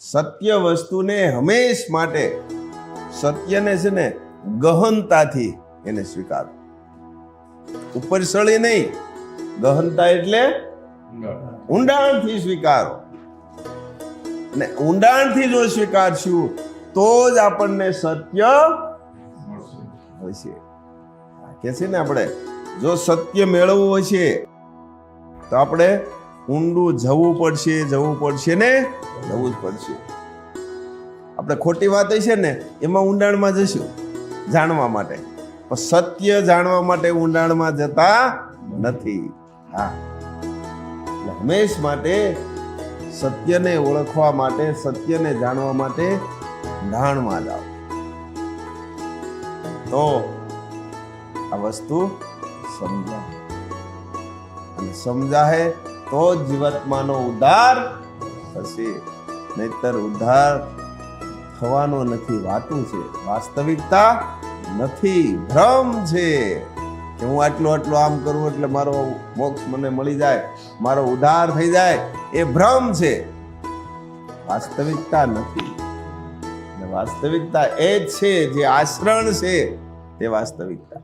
સત્ય વસ્તુને હંમેશ માટે સત્યને છે ને ગહનતાથી એને સ્વીકારો. ઉપર સળી નહીં, ગહનતા એટલે ઊંડાણથી સ્વીકારો. અને ઊંડાણથી જો સ્વીકારશું તો જ આપણને સત્ય મળશે. કે છે ને આપણે જો સત્ય મેળવવું હશે તો આપણે ઊંડું જવું પડશે ને જવું જ પડશે. આપણે ખોટી વાત હશે ને એમાં ઊંડાણમાં જશું જાણવા માટે, પણ સત્ય જાણવા માટે ઊંડાણમાં જતા નથી. હા, હંમેશ માટે સત્યને ઓળખવા માટે, સત્યને જાણવા માટે ઊંડાણમાં જાઓ તો આ વસ્તુ સમજાય. અને સમજાય તો જીવાત્માનો ઉદ્ધાર થશે, નહીતર ઉદ્ધાર થવાનો નથી. વાતું છે, વાસ્તવિકતા નથી, ભ્રમ છે કે હું આટલું આમ કરું એટલે મારો મોક્ષ મને મળી જાય, મારો ઉદ્ધાર થઈ જાય, એ ભ્રમ છે, વાસ્તવિકતા નથી. વાસ્તવિકતા એ જ છે જે આચરણ છે તે વાસ્તવિકતા.